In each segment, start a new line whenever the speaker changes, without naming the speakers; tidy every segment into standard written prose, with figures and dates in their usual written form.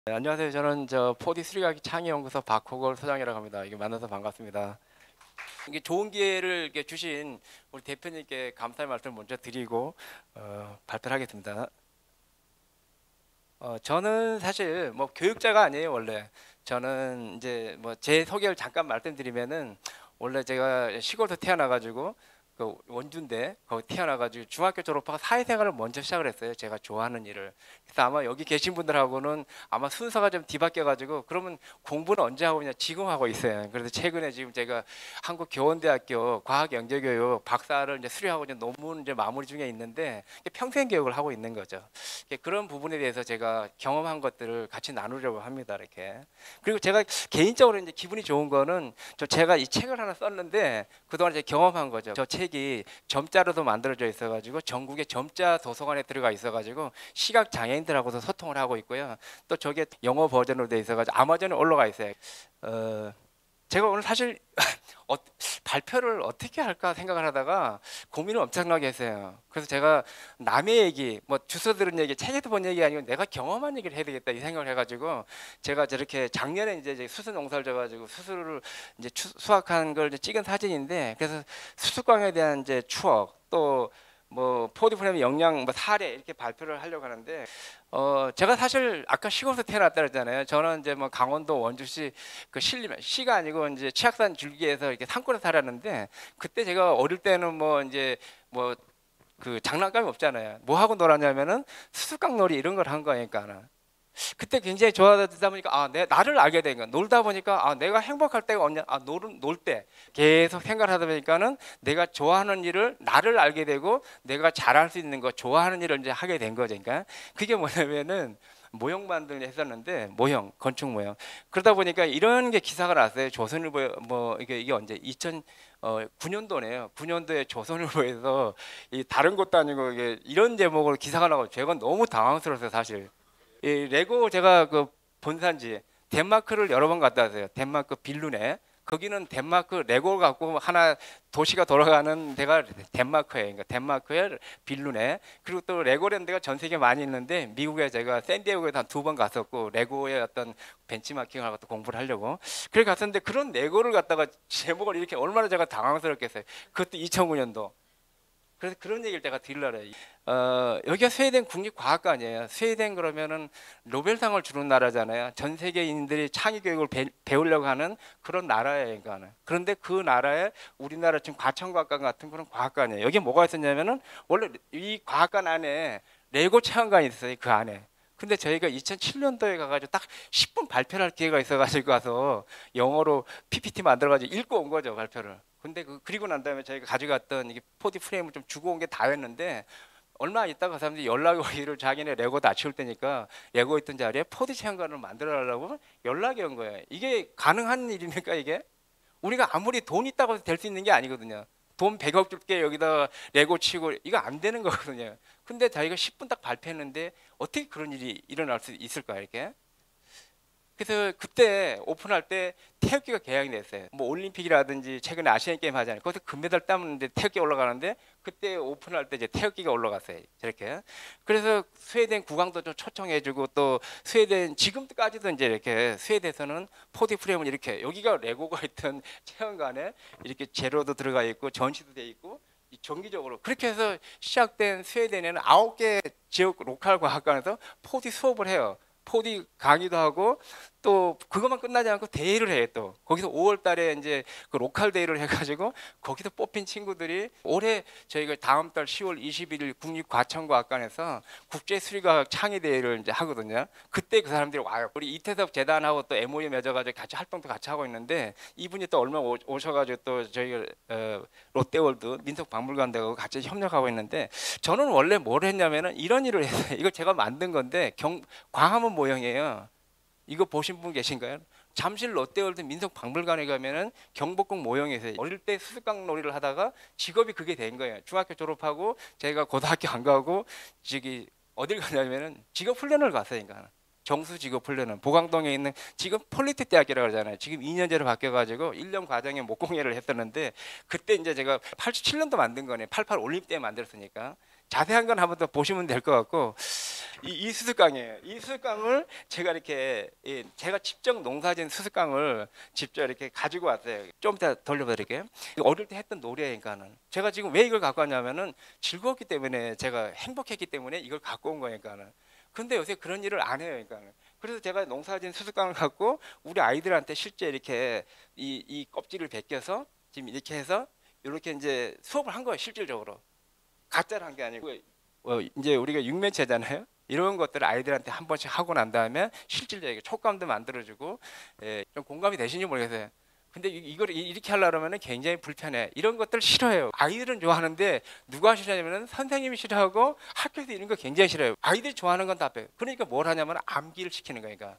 네, 안녕하세요. 저는 4D 수리가기 창의연구소 박호걸 소장이라고 합니다. 이게 만나서 반갑습니다. 이게 좋은 기회를 이렇게 주신 우리 대표님께 감사의 말씀을 먼저 드리고 발표를 하겠습니다. 저는 사실 뭐 교육자가 아니에요, 원래. 저는 이제 뭐 제 소개를 잠깐 말씀드리면은 원래 제가 시골에서 태어나가지고 그 원주인데 거기 태어나가지고 중학교 졸업하고 사회생활을 먼저 시작을 했어요. 제가 좋아하는 일을. 그래서 아마 여기 계신 분들하고는 아마 순서가 좀 뒤바뀌어가지고 그러면 공부는 언제 하고 있냐 지금 하고 있어요. 그래서 최근에 지금 제가 한국교원대학교 과학영재교육 박사를 이제 수료하고 이제 논문 이제 마무리 중에 있는데 평생 교육을 하고 있는 거죠. 그런 부분에 대해서 제가 경험한 것들을 같이 나누려고 합니다. 이렇게. 그리고 제가 개인적으로 이제 기분이 좋은 거는 제가 이 책을 하나 썼는데 그동안 제가 경험한 거죠. 저 책이 점자로도 만들어져 있어가지고 전국의 점자 도서관에 들어가 있어가지고 시각 장애인들하고도 소통을 하고 있고요. 또 저게 영어 버전으로 돼 있어가지고 아마존에 올라가 있어요. 제가 오늘 사실 발표를 어떻게 할까 생각을 하다가 고민을 엄청나게 했어요. 그래서 제가 남의 얘기, 뭐 주워 들은 얘기, 책에서 본 얘기 아니고 내가 경험한 얘기를 해야 되겠다 이 생각을 해가지고 제가 저렇게 작년에 이제 수수 농사를 져가지고 수수를 이제 수확한 걸 이제 찍은 사진인데 그래서 수수광에 대한 이제 추억 또 뭐 포디프레임 영양 뭐 사례 이렇게 발표를 하려고 하는데 제가 사실 아까 시골에서 태어났다 그랬잖아요. 저는 이제 뭐 강원도 원주시 그 시가 아니고 이제 치악산 줄기에서 이렇게 산골에 살았는데 그때 제가 어릴 때는 뭐 이제 뭐 그 장난감이 없잖아요. 뭐 하고 놀았냐면은 수수깡놀이 이런 걸 한 거니까. 그때 굉장히 좋아하다 보니까 나를 알게 된 거야. 놀다 보니까 내가 행복할 때가 언제 놀 때 계속 생각하다 보니까는 내가 좋아하는 일을 나를 알게 되고 내가 잘할 수 있는 거 좋아하는 일을 이제 하게 된 거죠. 그러니까 그게 뭐냐면은 모형 만들기 했었는데 모형 건축 모형 그러다 보니까 이런 게 기사가 났어요. 조선일보 뭐 이게 언제 2009년도네요. 9년도에 조선일보에서 이 다른 것도 아니고 이게 이런 제목으로 기사가 나고 제가 너무 당황스러웠어요, 사실. 이 레고 제가 그 본산지 덴마크를 여러 번 갔다 왔어요. 덴마크 빌룬에 거기는 덴마크 레고 갖고 하나 도시가 돌아가는 데가 덴마크예요. 그러니까 덴마크의 빌룬에 그리고 또 레고랜드가 전 세계 많이 있는데 미국에 제가 샌디에고에 한 2번 갔었고 레고의 어떤 벤치마킹을 갖고 공부를 하려고 그래 갔었는데 그런 레고를 갖다가 제목을 이렇게 얼마나 제가 당황스럽겠어요. 그것도 2009년도. 그래서 그런 얘기를 제가 드리려고 해요. 여기가 스웨덴 국립과학관이에요. 스웨덴 그러면은 노벨상을 주는 나라잖아요. 전 세계인들이 창의 교육을 배우려고 하는 그런 나라예요. 그러니까. 그런데 그 나라에 우리나라 지금 과천과학관 같은 그런 과학관이에요. 여기 뭐가 있었냐면은 원래 이 과학관 안에 레고 체험관이 있어요. 그 안에. 근데 저희가 2007년도에 가가지고 딱 10분 발표를 할 기회가 있어가지고 가서 영어로 PPT 만들어가지고 읽고 온 거죠, 발표를. 근데 그리고 난 다음에 저희가 가져갔던 이게 4D 프레임을 좀 주고 온 게 다였는데 얼마 있다가 사람들이 연락이 오기를 자기네 레고 다 치울 때니까 레고 있던 자리에 4D 체험관을 만들어 달라고 연락이 온 거예요. 이게 가능한 일입니까 이게? 우리가 아무리 돈 있다고 해서 될 수 있는 게 아니거든요. 돈 100억 줄게 여기다가 레고 치고 이거 안 되는 거거든요. 근데 자기가 10분 딱 발표했는데 어떻게 그런 일이 일어날 수 있을까 이렇게? 그래서 그때 오픈할 때 태극기가 개양이 됐어요. 뭐 올림픽이라든지 최근에 아시안 게임 하잖아요. 거기서 금메달 따면 이제 태극기 올라가는데 그때 오픈할 때 이제 태극기가 올라갔어요. 저렇게. 그래서 스웨덴 국왕도 좀 초청해주고 또 스웨덴 지금까지도 이제 이렇게 스웨덴에서는 4D 프레임을 이렇게 여기가 레고가 있던 체험관에 이렇게 재료도 들어가 있고 전시도 돼 있고 정기적으로 그렇게 해서 시작된 스웨덴에는 9개 지역 로컬 과학관에서 4D 수업을 해요. 4D 강의도 하고 또 그것만 끝나지 않고 대회를 해요. 또 거기서 5월 달에 이제 그 로컬 대회를 해가지고 거기서 뽑힌 친구들이 올해 저희가 다음 달 10월 21일 국립과천과학관에서 국제수리과학 창의대회를 이제 하거든요. 그때 그 사람들이 와요. 우리 이태섭 재단하고 또 MOU 맺어가지고 같이 활동도 같이 하고 있는데 이분이 또 얼마 오셔가지고 또 저희가 롯데월드 민속박물관하고 같이 협력하고 있는데 저는 원래 뭘 했냐면은 이런 일을 했어요. 이거 제가 만든 건데 광화문 모형이에요. 이거 보신 분 계신가요? 잠실 롯데월드 민속박물관에 가면은 경복궁 모형에서 어릴 때 수수깡 놀이를 하다가 직업이 그게 된 거예요. 중학교 졸업하고 제가 고등학교 안 가고 저기 어딜 가냐면은 직업 훈련을 갔어요. 그러니까. 정수 직업 훈련은 보강동에 있는 지금 폴리텍 대학이라고 그러잖아요. 지금 2년제로 바뀌어가지고 1년 과정에 목공예를 했었는데 그때 이제 제가 87년도 만든 거네. 88 올림픽 때 만들었으니까 자세한 건 한번 더 보시면 될 것 같고 이 수습강이에요. 이 수습강을 제가 이렇게 제가 직접 농사진 수습강을 직접 이렇게 가지고 왔어요. 좀 이따 돌려드릴게요. 어릴 때 했던 노래니까는 제가 지금 왜 이걸 갖고 왔냐면은 즐거웠기 때문에 제가 행복했기 때문에 이걸 갖고 온 거니까는. 근데 요새 그런 일을 안 해요, 그러니까. 그래서 제가 농사진 수습강을 갖고 우리 아이들한테 실제 이렇게 이 껍질을 벗겨서 지금 이렇게 해서 이렇게 이제 수업을 한 거예요, 실질적으로. 가짜로 한 게 아니고 이제 우리가 육면체잖아요. 이런 것들을 아이들한테 한 번씩 하고 난 다음에 실질적인 촉감도 만들어주고 좀 공감이 되시는지 모르겠어요. 근데 이걸 이렇게 하려면 굉장히 불편해. 이런 것들 싫어해요. 아이들은 좋아하는데 누가 싫어하냐면 선생님이 싫어하고 학교에서 이런 거 굉장히 싫어해요. 아이들이 좋아하는 건 다 빼요. 그러니까 뭘 하냐면 암기를 시키는 거니까.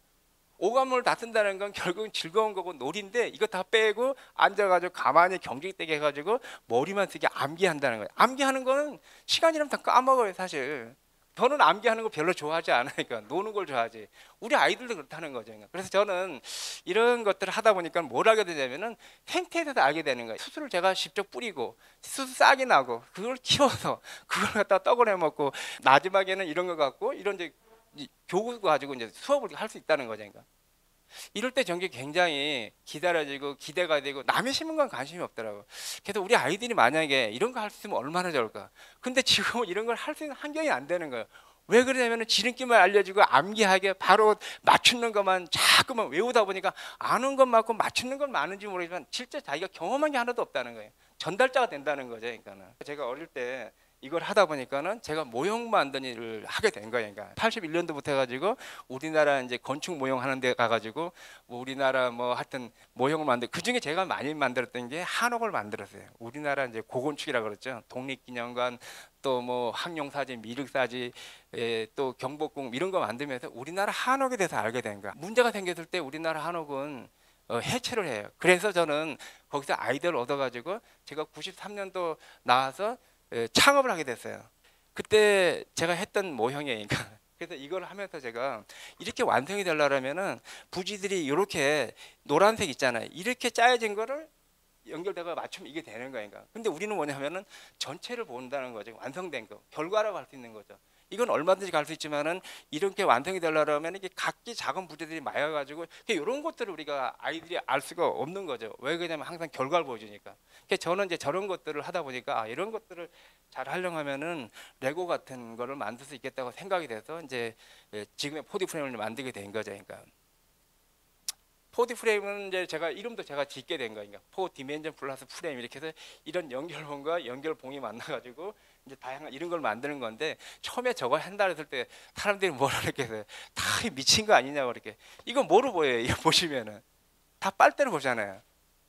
오감을 다 쓴다는 건 결국은 즐거운 거고 놀인데 이거 다 빼고 앉아가지고 가만히 경직되게 해가지고 머리만 쓰게 암기한다는 거예요. 암기하는 거는 시간이라면 다 까먹어요, 사실. 저는 암기하는 거 별로 좋아하지 않으니까 노는 걸 좋아하지. 우리 아이들도 그렇다는 거죠. 그래서 저는 이런 것들을 하다 보니까 뭘 알게 되냐면은 생태에 대해서 알게 되는 거예요. 수술을 제가 직접 뿌리고 수술 싹이 나고 그걸 키워서 그걸 갖다 떡을 해 먹고 마지막에는 이런 거 갖고 이런 이제 교구 가지고 이제 수업을 할 수 있다는 거죠. 그러니까. 이럴 때 전기 굉장히 기다려지고 기대가 되고 남의 심은 건 관심이 없더라고. 그래서 우리 아이들이 만약에 이런 거 할 수 있으면 얼마나 좋을까. 근데 지금은 이런 걸 할 수 있는 환경이 안 되는 거예요. 왜 그러냐면 지름길만 알려주고 암기하게 바로 맞추는 것만 자꾸만 외우다 보니까 아는 것 맞고 맞추는 건 많은지 모르지만 실제 자기가 경험한 게 하나도 없다는 거예요. 전달자가 된다는 거죠. 그러니까는 제가 어릴 때 이걸 하다 보니까는 제가 모형 만드는 일을 하게 된 거예요. 그러니까 81년도부터 해가지고 우리나라 이제 건축 모형 하는 데 가가지고 뭐 우리나라 뭐 하여튼 모형을 만들 그 중에 제가 많이 만들었던 게 한옥을 만들었어요. 우리나라 이제 고건축이라 그랬죠. 독립기념관 또 뭐 항룡사지, 미륵사지, 또 경복궁 이런 거 만들면서 우리나라 한옥에 대해서 알게 된 거야. 문제가 생겼을 때 우리나라 한옥은 해체를 해요. 그래서 저는 거기서 아이디어를 얻어가지고 제가 93년도 나와서 창업을 하게 됐어요. 그때 제가 했던 모형이니까. 그래서 이걸 하면서 제가 이렇게 완성이 되려면은 부지들이 이렇게 노란색 있잖아요. 이렇게 짜여진 거를 연결되고 맞추면 이게 되는 거니까. 근데 우리는 뭐냐면은 전체를 본다는 거죠. 완성된 거, 결과라고 할 수 있는 거죠. 이건 얼마든지 갈 수 있지만은 이렇게 완성이 되려면 이게 각기 작은 부지들이 모여가지고 이런 것들을 우리가 아이들이 알 수가 없는 거죠. 왜 그러냐면 항상 결과를 보여주니까. 그래서 저는 이제 저런 것들을 하다 보니까 이런 것들을 잘 하려고 하면은 레고 같은 거를 만들 수 있겠다고 생각이 돼서 이제 지금의 4D 프레임을 만들게 된 거죠. 그러니까. 4D 프레임은 이제 제가 이름도 제가 짓게 된 거니까 4디멘전 플러스 프레임 이렇게 해서 이런 연결봉과 연결봉이 만나가지고 이제 다양한 이런 걸 만드는 건데 처음에 저거 한다 했을 때 사람들이 뭐라 그랬겠어요? 다 미친 거 아니냐고 그렇게. 이거 뭐로 보여요? 이거 보시면은 다 빨대로 보잖아요.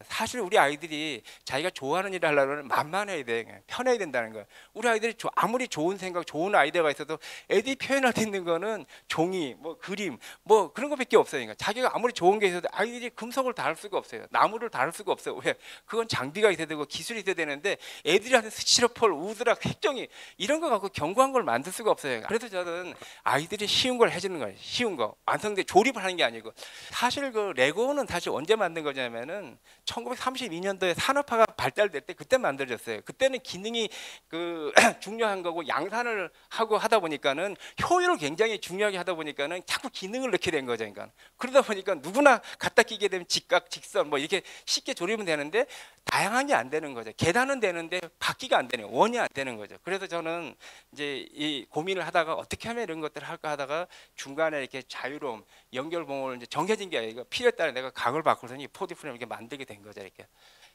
사실 우리 아이들이 자기가 좋아하는 일을 하려면 만만해야 돼. 편해야 된다는 거야. 우리 아이들이 아무리 좋은 생각, 좋은 아이디어가 있어도 애들이 표현할 수 있는 거는 종이, 뭐 그림, 뭐 그런 것밖에 없어요. 그러니까 자기가 아무리 좋은 게 있어도 아이들이 금속을 다룰 수가 없어요. 나무를 다룰 수가 없어요. 왜? 그건 장비가 있어야 되고 기술이 있어야 되는데 애들이 하는 스티로폴, 우드락, 색종이 이런 거 갖고 견고한 걸 만들 수가 없어요. 그래서 저는 아이들이 쉬운 걸 해주는 거예요. 쉬운 거. 완성돼 조립을 하는 게 아니고. 사실 그 레고는 사실 언제 만든 거냐면은 1932년도에 산업화가 발달될 때 그때 만들어졌어요. 그때는 기능이 그 중요한 거고 양산을 하고 하다 보니까는 효율을 굉장히 중요하게 하다 보니까는 자꾸 기능을 넣게 된 거죠. 그러니까 그러다 보니까 누구나 갖다 끼게 되면 직각, 직선 뭐 이렇게 쉽게 조립은 되는데 다양한 게 안 되는 거죠. 계단은 되는데 바퀴가 안 되네요. 원이 안 되는 거죠. 그래서 저는 이제 이 고민을 하다가 어떻게 하면 이런 것들을 할까 하다가 중간에 이렇게 자유로움, 연결봉을 이제 정해진 게 아니고 필요에 따라 내가 각을 바꾸더니 4D 프레임을 이렇게 만들게 된 거죠. 이렇게.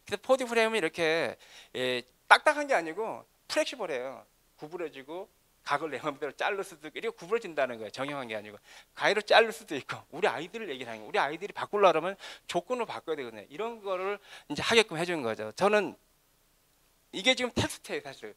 그래서 4D 프레임은 이렇게 딱딱한 게 아니고 플렉시블해요. 구부러지고 각을 내 마음대로 자를 수도 있고 이렇게 구부러진다는 거예요. 정형한 게 아니고 가위로 자를 수도 있고. 우리 아이들을 얘기를 하는 거예요. 우리 아이들이 바꾸려고 하면 조건을 바꿔야 되거든요. 이런 거를 이제 하게끔 해준 거죠. 저는 이게 지금 텍스트예요, 사실.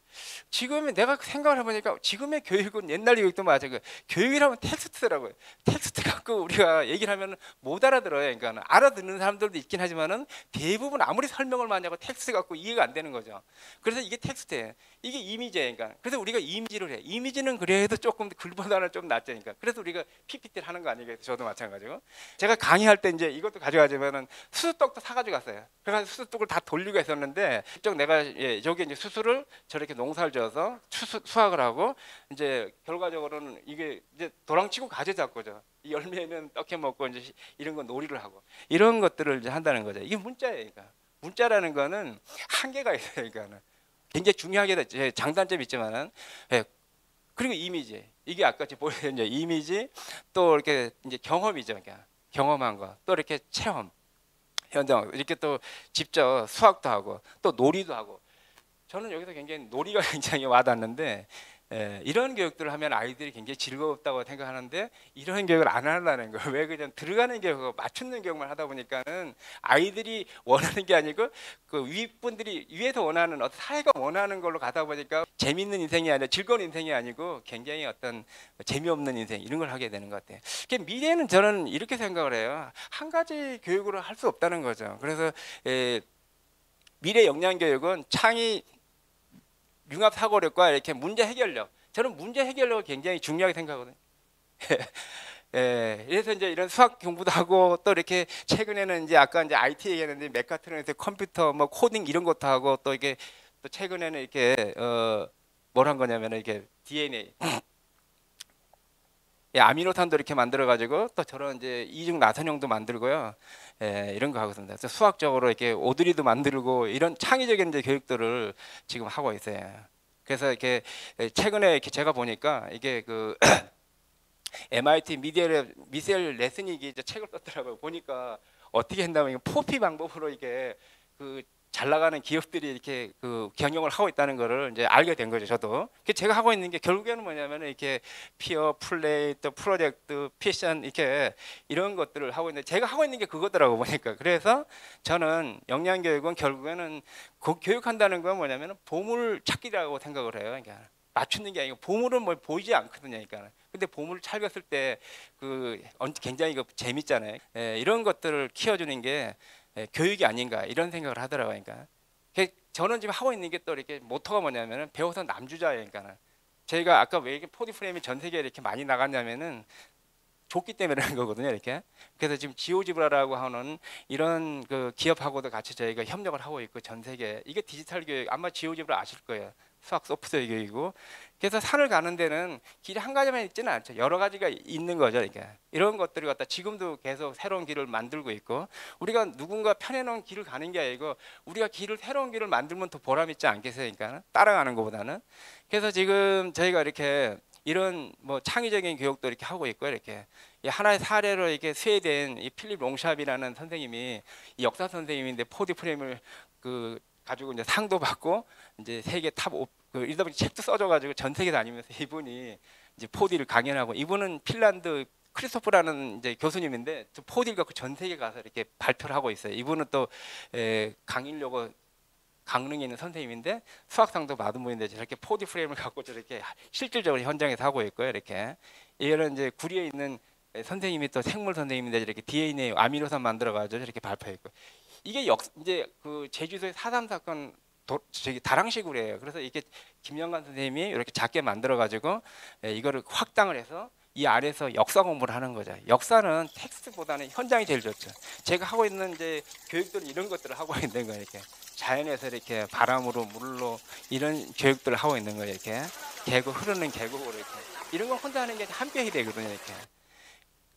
지금은 내가 생각을 해보니까 지금의 교육은 옛날 교육도 마찬가지고 교육이라면 텍스트라고요. 텍스트 갖고 우리가 얘기를 하면 못 알아들어요. 그러니까 알아듣는 사람들도 있긴 하지만은 대부분 아무리 설명을 많이 하고 텍스트 갖고 이해가 안 되는 거죠. 그래서 이게 텍스트예요. 이게 이미지예요. 그러니까 그래서 우리가 이미지를 해. 이미지는 그래도 조금 글보다는 좀 낫잖아요. 그래서 우리가 PPT를 하는 거 아니겠어요? 저도 마찬가지고. 제가 강의할 때 이제 이것도 가져가지면은 수수떡도 사가지고 갔어요. 그래서 수수떡을 다 돌리고 했었는데 직접 내가 저게 이제 수술을 저렇게 농사를 지어서 수확을 하고 이제 결과적으로는 이게 이제 도랑치고 가재 잡고죠. 이 열매는 떡해 먹고 이제 이런 건 놀이를 하고 이런 것들을 이제 한다는 거죠. 이게 문자예요. 그러니까 문자라는 거는 한계가 있어요. 그러니까는 굉장히 중요하게 장단점이 있지만은 예, 그리고 이미지 이게 아까 보여준 이미지 또 이렇게 이제 경험이죠. 그러니까 경험한 거 또 이렇게 체험 현장 이렇게 또 직접 수학도 하고 또 놀이도 하고 저는 여기서 굉장히 놀이가 굉장히 와닿는데 이런 교육들을 하면 아이들이 굉장히 즐겁다고 생각하는데 이런 교육을 안 하려는 거예요. 왜 그냥 들어가는 교육, 맞추는 교육만 하다 보니까는 아이들이 원하는 게 아니고 그 윗분들이 위에서 원하는 어떤 사회가 원하는 걸로 가다 보니까 재밌는 인생이 아니라 즐거운 인생이 아니고 굉장히 어떤 재미없는 인생 이런 걸 하게 되는 것 같아요. 미래는 저는 이렇게 생각을 해요. 한 가지 교육으로 할 수 없다는 거죠. 그래서 미래 역량 교육은 창의 융합 사고력과 이렇게 문제 해결력. 저는 문제 해결력을 굉장히 중요하게 생각하거든요. 그래서 이제 이런 수학 공부도 하고 또 이렇게 최근에는 이제 아까 이제 IT 얘기했는데 메카트론에서 컴퓨터 뭐 코딩 이런 것도 하고 또 이게 또 최근에는 이렇게 뭘 한 거냐면 이렇게 DNA 아미노산도 이렇게 만들어 가지고 또 저런 이제 이중 나선형도 만들고요. 이런 거 하고 있습니다. 그래서 수학적으로 이렇게 오드리도 만들고 이런 창의적인 이제 교육들을 지금 하고 있어요. 그래서 이렇게 최근에 이렇게 제가 보니까 이게 그 MIT 미셀 레스닉이 이제 책을 썼더라고요. 보니까 어떻게 한다면 포피 방법으로 이게 그 잘 나가는 기업들이 이렇게 그 경영을 하고 있다는 거를 이제 알게 된 거죠. 저도. 제가 하고 있는 게 결국에는 뭐냐면 이렇게 피어, 플레이, 또 프로젝트, 피션 이렇게 이런 것들을 하고 있는데 제가 하고 있는 게 그거더라고 보니까. 그래서 저는 역량 교육은 결국에는 그 교육한다는 건 뭐냐면 보물 찾기라고 생각을 해요. 그러니까 맞추는 게 아니고 보물은 뭐 보이지 않거든요. 그러니까. 근데 보물을 찾았을 때 그 굉장히 그 재밌잖아요. 이런 것들을 키워주는 게 교육이 아닌가 이런 생각을 하더라고요. 그러니까 저는 지금 하고 있는 게 또 이렇게 모토가 뭐냐면은 배워서 남주자예요. 그러니까 저희가 아까 왜 이렇게 포디 프레임이 전 세계에 이렇게 많이 나갔냐면은 좋기 때문에 그런 거거든요. 이렇게 그래서 지금 지오지브라라고 하는 이런 그 기업하고도 같이 저희가 협력을 하고 있고 전 세계 이게 디지털 교육 아마 지오지브라 아실 거예요. 수학 소프트웨어 교육이고 그래서 산을 가는 데는 길이 한 가지만 있지는 않죠. 여러 가지가 있는 거죠. 이렇게 이런 것들을 갖다 지금도 계속 새로운 길을 만들고 있고 우리가 누군가 펴내놓은 길을 가는 게 아니고 우리가 새로운 길을 만들면 더 보람 있지 않겠어요? 그러니까 따라가는 것보다는 그래서 지금 저희가 이렇게 이런 뭐 창의적인 교육도 이렇게 하고 있고 이렇게 하나의 사례로 이렇게 스웨덴 이 필립 롱샵이라는 선생님이 이 역사 선생님인데 포디 프레임을 그 가지고 이제 상도 받고 이제 세계 탑 이러다 보니 책도 써줘가지고 전 세계 다니면서 이분이 이제 포디를 강연하고 이분은 핀란드 크리스토프라는 이제 교수님인데 포디를 갖고 전 세계 가서 이렇게 발표를 하고 있어요. 이분은 또 강의려고 강릉에 있는 선생님인데 수학상도 받은 분인데 저렇게 포디 프레임을 갖고 저렇게 실질적으로 현장에서 하고 있고요. 이렇게 이런 이제 구리에 있는 선생님이 또 생물 선생님인데 이렇게 DNA 아미노산 만들어가지고 저렇게 발표했고 이게 이제 그 제주도의 4.3 사건 저기 다랑식으로 해요. 그래서 이게 김영관 선생님이 이렇게 작게 만들어가지고 이거를 확장을 해서 이 안에서 역사 공부를 하는 거죠. 역사는 텍스트보다는 현장이 제일 좋죠. 제가 하고 있는 이제 교육들은 이런 것들을 하고 있는 거예요. 이렇게 자연에서 이렇게 바람으로 물로 이런 교육들을 하고 있는 거예요. 이렇게 흐르는 계곡으로 이렇게 이런 거 혼자 하는 게 함께 해야 되거든요. 이렇게.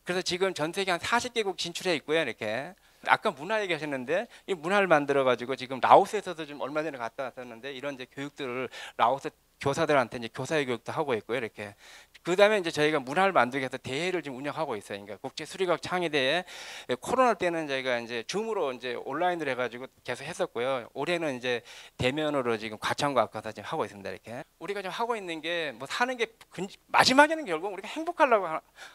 그래서 지금 전 세계 한 40개국 진출해 있고요. 이렇게. 아까 문화 얘기하셨는데 이 문화를 만들어 가지고 지금 라오스에서도 좀 얼마 전에 갔다 왔었는데 이런 이제 교육들을 라오스 교사들한테 이제 교사의 교육도 하고 있고요. 이렇게. 그다음에 이제 저희가 문화를 만들기 위해서 대회를 지금 운영하고 있어요. 그러니까 국제 수리과학 창의대회 코로나 때는 저희가 이제 줌으로 이제 온라인으로 해가지고 계속 했었고요. 올해는 이제 대면으로 지금 과천과학과에서 지금 하고 있습니다. 이렇게 우리가 지금 하고 있는 게 뭐 사는 게 마지막에는 결국 우리가 행복하려고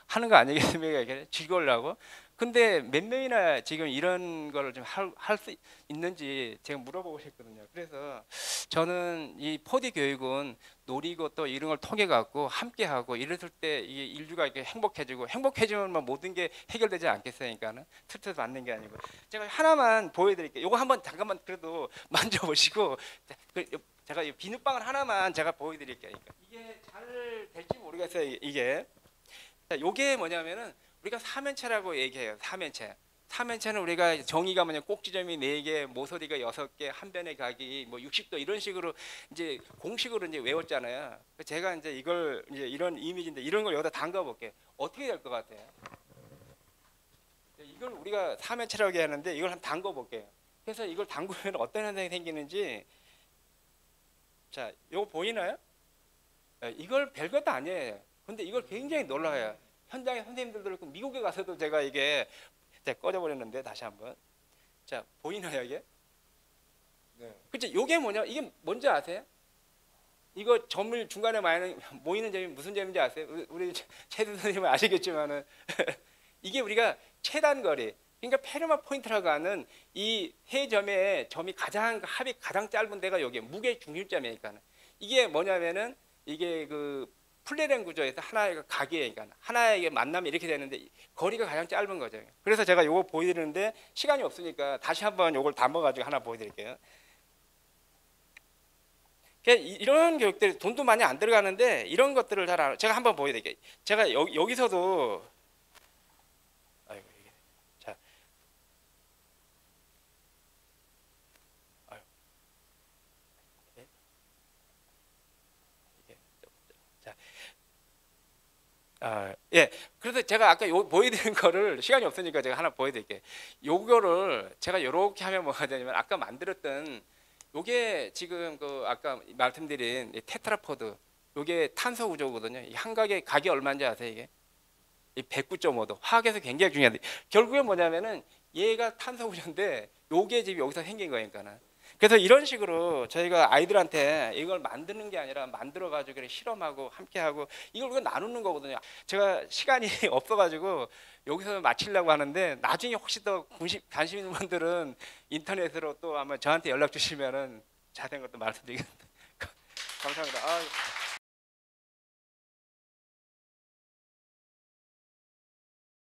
하는 거 아니겠습니까? 이렇게 즐거우려고. 근데 몇 명이나 지금 이런 거를 좀 할 수 있는지 제가 물어보고 싶거든요. 그래서 저는 이 포디 교육은 놀이고 또 이런 걸 통해 갖고 함께 하고 이랬을 때 이 인류가 이렇게 행복해지면 뭐 모든 게 해결되지 않겠어요. 그러니까는 스트레스 받는 게 아니고 제가 하나만 보여드릴게요. 이거 한번 잠깐만 그래도 만져보시고 제가 이 비눗방울 하나만 제가 보여드릴게요. 그러니까 이게 잘 될지 모르겠어요. 이게 자, 이게 뭐냐면은 우리가 사면체라고 얘기해요. 사면체. 삼면체는 우리가 정의가 뭐냐 꼭지점이 4개, 모서리가 6개, 한 변의 각이 뭐 60도 이런 식으로 이제 공식으로 이제 외웠잖아요. 제가 이제 이걸 이제 이런 이미지인데 이런 걸 여기다 담가 볼게요. 어떻게 될 것 같아요? 이걸 우리가 삼면체라고 하는데 이걸 한번 담가 볼게요. 그래서 이걸 담그면 어떤 현상이 생기는지 자, 이거 보이나요? 이걸 별것도 아니에요. 근데 이걸 굉장히 놀라요. 현장에 선생님들도 그렇고 미국에 가서도 제가 이게 제가 꺼져버렸는데 다시 한번 자 보이나요 이게? 네. 그치? 이게 뭐냐? 이게 뭔지 아세요? 이거 점을 중간에 모이는 점이 무슨 점인지 아세요? 우리 최두 선생님은 아시겠지만은 이게 우리가 최단거리 그러니까 페르마 포인트라고 하는 이 세 점의 점이 가장 합이 가장 짧은 데가 여기 무게 중심점이니까 이게 뭐냐면은 이게 그 플레렌 구조에서 하나의 각이에요. 그러니까 하나의 만남이 이렇게 되는데 거리가 가장 짧은 거죠. 그래서 제가 이거 보여드리는데 시간이 없으니까 다시 한번 이걸 담아가지고 하나 보여드릴게요. 이런 교육들 돈도 많이 안 들어가는데 이런 것들을 잘 알아. 제가 한번 보여드릴게요. 제가 여기서도 아이고 이게 자, 아유, 이게 자. 예. 그래서 제가 아까 보여드린 거를 시간이 없으니까 제가 하나 보여드릴게요. 요거를 제가 이렇게 하면 뭐가 되냐면 아까 만들었던 요게 지금 그 아까 말씀드린 테트라포드 요게 탄소 구조거든요. 이 한 각이 얼마인지 아세요 이게? 이 109.5도. 화학에서 굉장히 중요한데 결국에 뭐냐면은 얘가 탄소 구조인데 요게 지금 여기서 생긴 거니까는. 그래서 이런 식으로 저희가 아이들한테 이걸 만드는 게 아니라 만들어 가지고 실험하고 함께 하고 이걸 우리가 나누는 거거든요. 제가 시간이 없어 가지고 여기서 마치려고 하는데 나중에 혹시 더 관심 있는 분들은 인터넷으로 또 아마 저한테 연락 주시면은 자세한 것도 말씀드리겠습니다. 감사합니다.